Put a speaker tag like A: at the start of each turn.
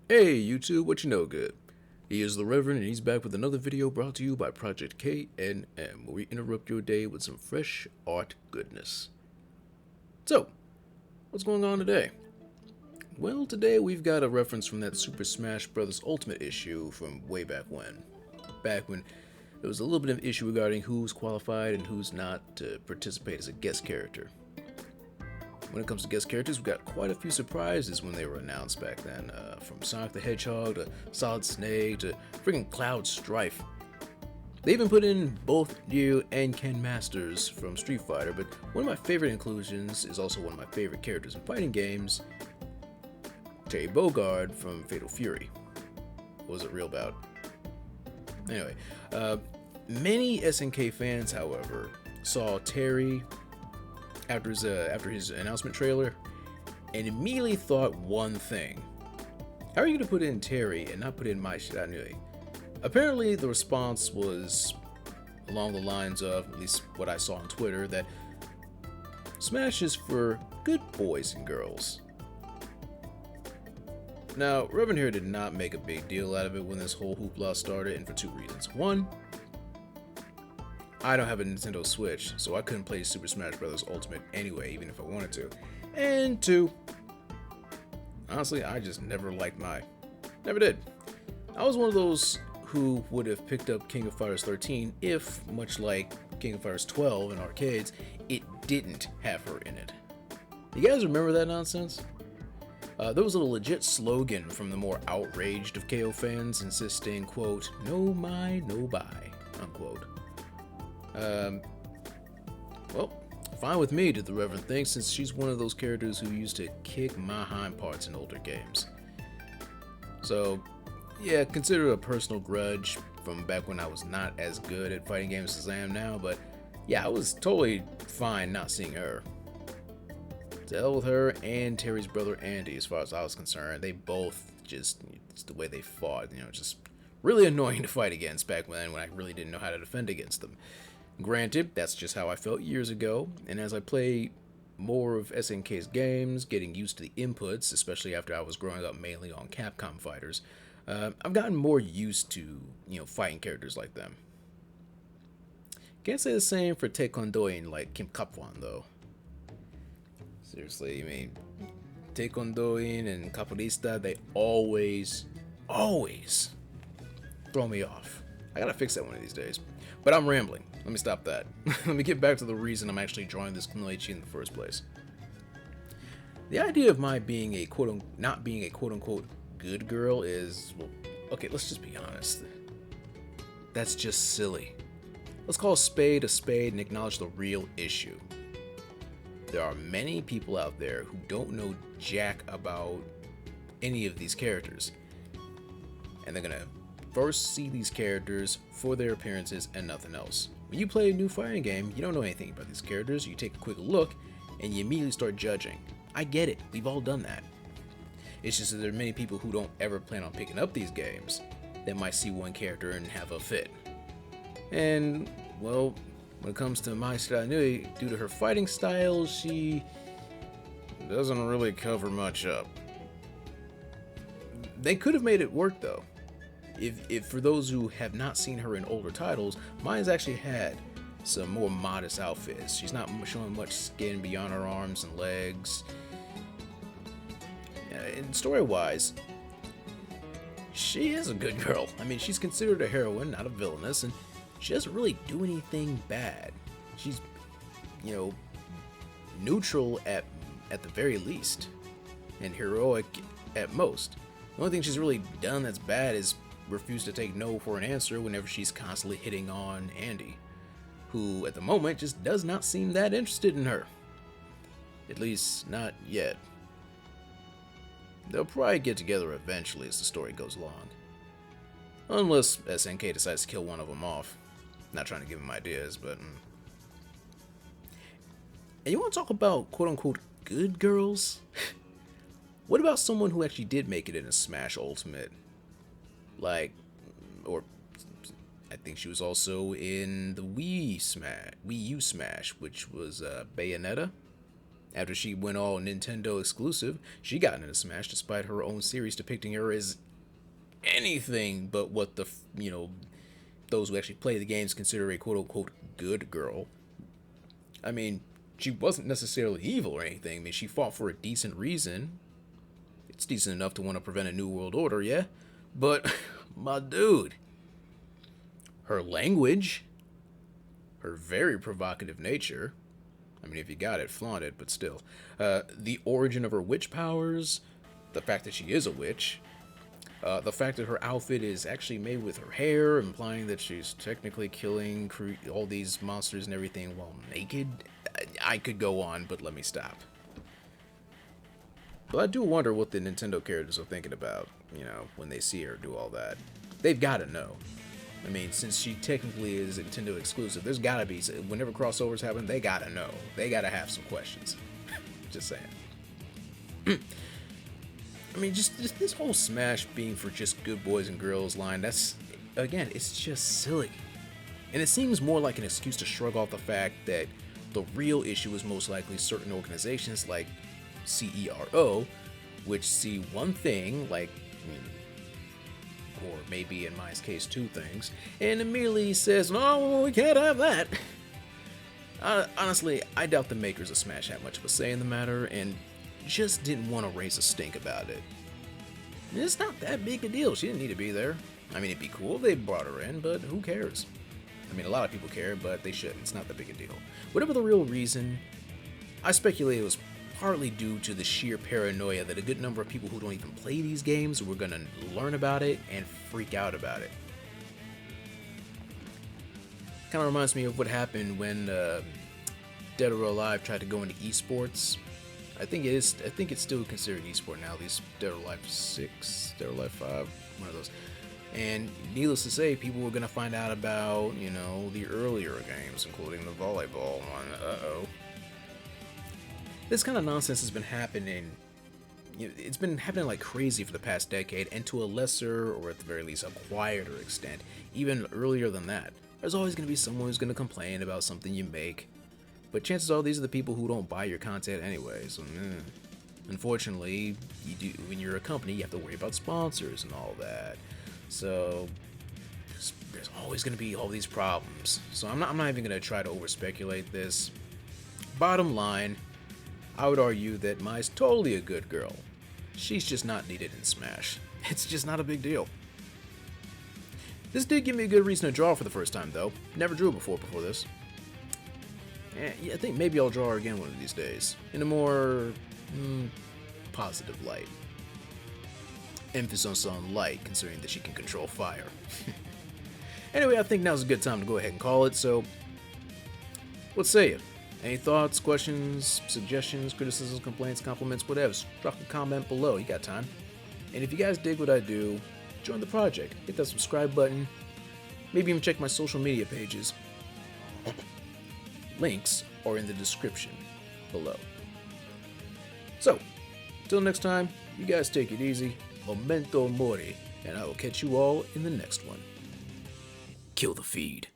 A: Hey YouTube, what you know good? He is the Reverend and he's back with another video brought to you by Project KNM, where we interrupt your day with some fresh art goodness. So, what's going on today? Well, today we've got a reference from that Super Smash Bros. Ultimate issue from way back when. Back when there was a little bit of an issue regarding who's qualified and who's not to participate as a guest character. When it comes to guest characters, we've got quite a few surprises when they were announced back then, from Sonic the Hedgehog to Solid Snake to freaking Cloud Strife. They even put in both Ryu and Ken Masters from Street Fighter, but one of my favorite inclusions is also one of my favorite characters in fighting games, Terry Bogard from Fatal Fury. What was it real about? Anyway, many SNK fans, however, saw Terry after his announcement trailer and immediately thought one thing: how are you going to put in Terry and not put in Mai Shiranui? Apparently the response was along the lines of, at least what I saw on Twitter, that Smash is for good boys and girls. Now, Reverend here did not make a big deal out of it when this whole hoopla started, and for two reasons. One, I don't have a Nintendo Switch, so I couldn't play Super Smash Bros. Ultimate anyway, even if I wanted to. And two, honestly, I just never liked never did. I was one of those who would have picked up King of Fighters 13 if, much like King of Fighters 12 in arcades, it didn't have her in it. You guys remember that nonsense? There was a legit slogan from the more outraged of KO fans insisting, quote, "No Mai, no buy," unquote. Well, fine with me, did the Reverend think, since she's one of those characters who used to kick my hind parts in older games. So, yeah, consider it a personal grudge from back when I was not as good at fighting games as I am now, but yeah, I was totally fine not seeing her. To hell with her and Terry's brother Andy, as far as I was concerned. They both just, it's the way they fought, just really annoying to fight against back when I really didn't know how to defend against them. Granted, that's just how I felt years ago, and as I play more of SNK's games, getting used to the inputs, especially after I was growing up mainly on Capcom fighters, I've gotten more used to, fighting characters like them. Can't say the same for Taekwondoing like Kim Kapwan, though. Seriously, Taekwondoing and Capoeirista, they always throw me off. I gotta fix that one of these days. But I'm rambling. Let me stop that. Let me get back to the reason I'm actually drawing this kunoichi in the first place. The idea of my being a not being a quote-unquote good girl is, well, okay, let's just be honest. That's just silly. Let's call a spade and acknowledge the real issue. There are many people out there who don't know jack about any of these characters, and they're gonna first see these characters for their appearances and nothing else. When you play a new fighting game, you don't know anything about these characters, you take a quick look, and you immediately start judging. I get it, we've all done that. It's just that there are many people who don't ever plan on picking up these games that might see one character and have a fit. And, well, when it comes to Mai Shiranui, due to her fighting style, she doesn't really cover much up. They could have made it work though. If for those who have not seen her in older titles, Mai's actually had some more modest outfits. She's not showing much skin beyond her arms and legs. And story-wise, she is a good girl. She's considered a heroine, not a villainess, and she doesn't really do anything bad. She's, neutral at the very least, and heroic at most. The only thing she's really done that's bad is refuse to take no for an answer whenever she's constantly hitting on Andy, who at the moment just does not seem that interested in her. At least, not yet. They'll probably get together eventually as the story goes along. Unless SNK decides to kill one of them off. Not trying to give them ideas, but... And you want to talk about quote-unquote good girls? What about someone who actually did make it in a Smash Ultimate? Or I think she was also in the Wii U Smash, which was Bayonetta. After she went all Nintendo exclusive, she got into Smash despite her own series depicting her as anything but what the, those who actually play the games consider a quote-unquote good girl. I mean, she wasn't necessarily evil or anything. I mean, she fought for a decent reason. It's decent enough to want to prevent a new world order, yeah? But, my dude, her language, her very provocative nature, I mean, if you got it, flaunt it, but still. The origin of her witch powers, the fact that she is a witch, the fact that her outfit is actually made with her hair, implying that she's technically killing all these monsters and everything while naked. I could go on, but let me stop. But I do wonder what the Nintendo characters are thinking about, when they see her do all that. They've got to know. I mean, since she technically is Nintendo exclusive, there's got to be, whenever crossovers happen, they got to know. They got to have some questions. Just saying. I mean, just this whole Smash being for just good boys and girls line, that's, again, it's just silly. And it seems more like an excuse to shrug off the fact that the real issue is most likely certain organizations like CERO, which see one thing, like, or maybe in my case 2 things, and immediately says, no, we can't have that. Honestly, I doubt the makers of Smash had much of a say in the matter, and just didn't want to raise a stink about it. It's not that big a deal. She didn't need to be there. I mean, it'd be cool if they brought her in, but who cares? I mean, a lot of people care, but they shouldn't. It's not that big a deal. Whatever the real reason, I speculate it was partly due to the sheer paranoia that a good number of people who don't even play these games were going to learn about it and freak out about it. Kind of reminds me of what happened when Dead or Alive tried to go into esports. I think it's still considered esport now. These Dead or Alive 6, Dead or Alive 5, one of those. And needless to say, people were gonna find out about, the earlier games, including the volleyball one. This kind of nonsense has been happening. It's been happening like crazy for the past decade, and to a lesser, or at the very least, a quieter extent, even earlier than that. There's always gonna be someone who's gonna complain about something you make. But chances are these are the people who don't buy your content anyway, so unfortunately, when you're a company, you have to worry about sponsors and all that. So there's always going to be all these problems. So I'm not even going to try to over-speculate this. Bottom line, I would argue that Mai's totally a good girl. She's just not needed in Smash. It's just not a big deal. This did give me a good reason to draw for the first time, though. Never drew before this. Yeah, I think maybe I'll draw her again one of these days, in a more positive light. Emphasis on light, considering that she can control fire. Anyway, I think now's a good time to go ahead and call it, so what say you? Any thoughts, questions, suggestions, criticisms, complaints, compliments, whatever, drop a comment below, you got time. And if you guys dig what I do, join the project, hit that subscribe button, maybe even check my social media pages. Links are in the description below. So, until next time, you guys take it easy, memento mori, and I will catch you all in the next one. Kill the feed.